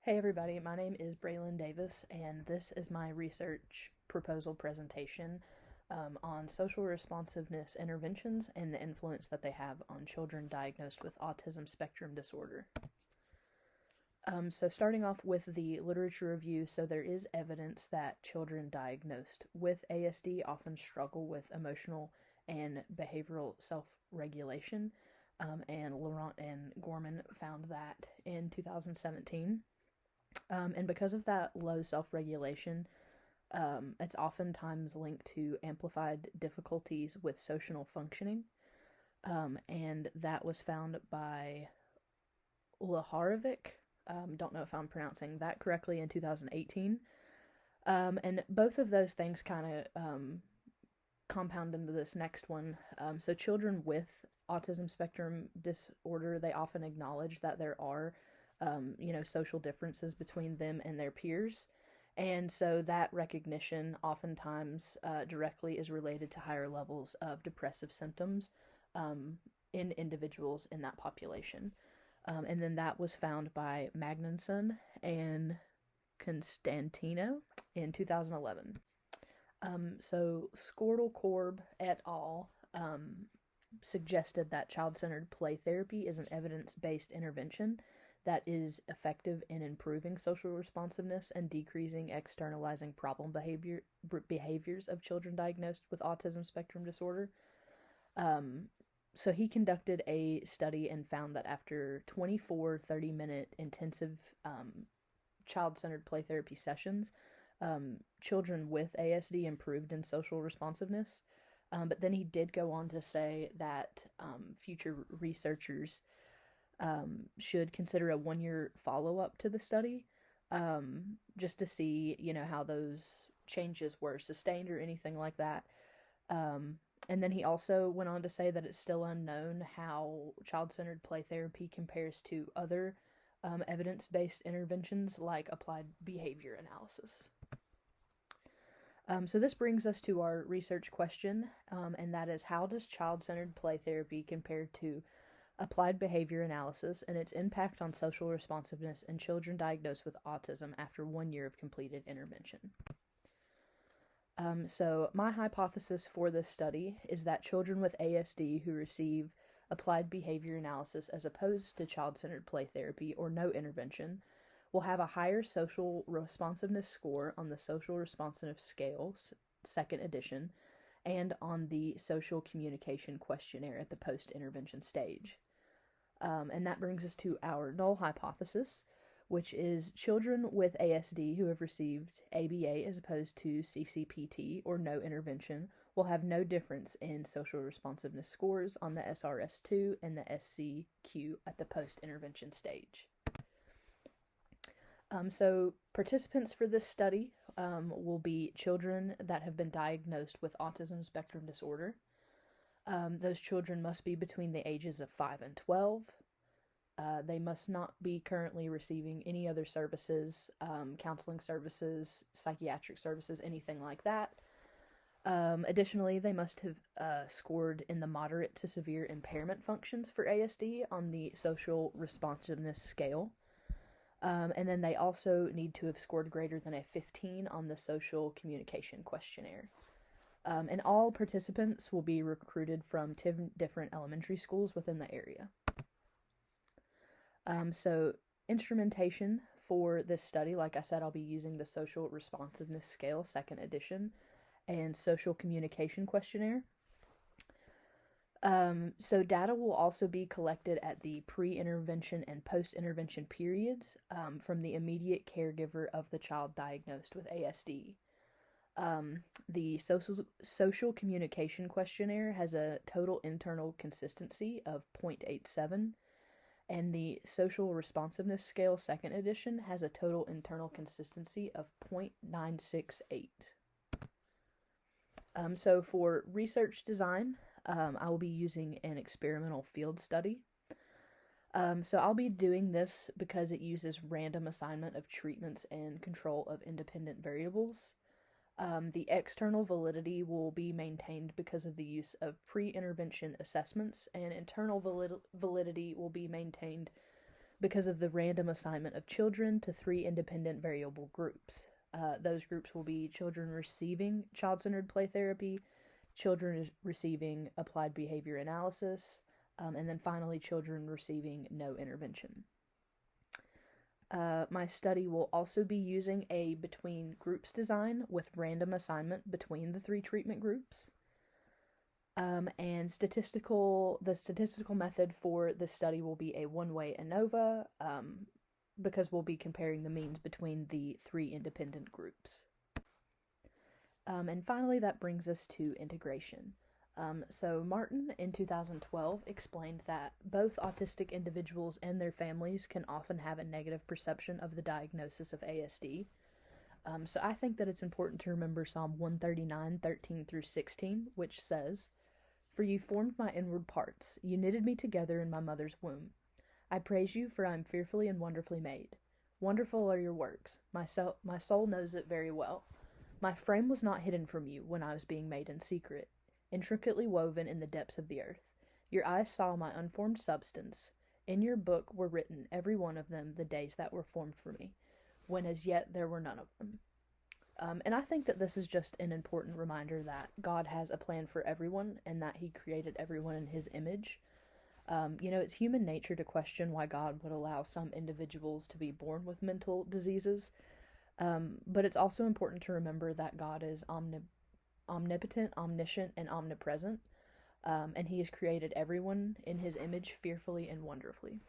Hey everybody, my name is Braylon Davis, and this is my research proposal presentation on social responsiveness interventions and the influence that they have on children diagnosed with autism spectrum disorder. So starting off with the literature review, so there is evidence that children diagnosed with ASD often struggle with emotional and behavioral self-regulation, and Laurent and Gorman found that in 2017. And because of that low self regulation, it's oftentimes linked to amplified difficulties with social functioning. And that was found by Laharovic. Don't know if I'm pronouncing that correctly, in 2018. And both of those things kind of compound into this next one. So children with autism spectrum disorder, they often acknowledge that there are social differences between them and their peers. And so that recognition oftentimes directly is related to higher levels of depressive symptoms in individuals in that population. And then that was found by Magnuson and Constantino in 2011. So Skordal-Korb et al. Suggested that child-centered play therapy is an evidence-based intervention that is effective in improving social responsiveness and decreasing externalizing problem behaviors of children diagnosed with autism spectrum disorder. So he conducted a study and found that after 24 30-minute intensive child-centered play therapy sessions, children with ASD improved in social responsiveness. But then he did go on to say that future researchers should consider a 1-year follow-up to the study, just to see, how those changes were sustained or anything like that. And then he also went on to say that it's still unknown how child-centered play therapy compares to other evidence-based interventions like applied behavior analysis. So this brings us to our research question, and that is, how does child-centered play therapy compare to applied behavior analysis and its impact on social responsiveness in children diagnosed with autism after 1 year of completed intervention? So my hypothesis for this study is that children with ASD who receive applied behavior analysis as opposed to child-centered play therapy or no intervention will have a higher social responsiveness score on the Social Responsiveness Scale, second edition, and on the Social Communication Questionnaire at the post-intervention stage. And that brings us to our null hypothesis, which is children with ASD who have received ABA as opposed to CCPT or no intervention will have no difference in social responsiveness scores on the SRS2 and the SCQ at the post-intervention stage. So participants for this study will be children that have been diagnosed with autism spectrum disorder. Those children must be between the ages of 5 and 12. They must not be currently receiving any other services, counseling services, psychiatric services, anything like that. Additionally, they must have scored in the moderate to severe impairment functions for ASD on the Social Responsiveness Scale. And then they also need to have scored greater than a 15 on the Social Communication Questionnaire. And all participants will be recruited from 10 different elementary schools within the area. So instrumentation for this study, like I said, I'll be using the Social Responsiveness Scale, second edition, and Social Communication Questionnaire. So data will also be collected at the pre-intervention and post-intervention periods from the immediate caregiver of the child diagnosed with ASD. The social communication questionnaire has a total internal consistency of 0.87, and the Social Responsiveness Scale second edition has a total internal consistency of 0.968. So for research design, I will be using an experimental field study. So I'll be doing this because it uses random assignment of treatments and control of independent variables. The external validity will be maintained because of the use of pre-intervention assessments, and internal validity will be maintained because of the random assignment of children to 3 independent variable groups. Those groups will be children receiving child-centered play therapy, children receiving applied behavior analysis, and then finally children receiving no intervention. My study will also be using a between groups design with random assignment between the 3 treatment groups. And the statistical method for this study will be a one-way ANOVA, because we'll be comparing the means between the 3 independent groups. And finally, that brings us to integration. So Martin, in 2012, explained that both autistic individuals and their families can often have a negative perception of the diagnosis of ASD. So I think that it's important to remember Psalm 139, 13 through 16, which says, "For you formed my inward parts, you knitted me together in my mother's womb. I praise you, for I am fearfully and wonderfully made. Wonderful are your works, my soul knows it very well. My frame was not hidden from you when I was being made in secret, intricately woven in the depths of the earth. Your eyes saw my unformed substance. In your book were written, every one of them, the days that were formed for me, when as yet there were none of them." And I think that this is just an important reminder that God has a plan for everyone and that he created everyone in his image. It's human nature to question why God would allow some individuals to be born with mental diseases, but it's also important to remember that God is omnipotent, omniscient, and omnipresent, and he has created everyone in his image fearfully and wonderfully.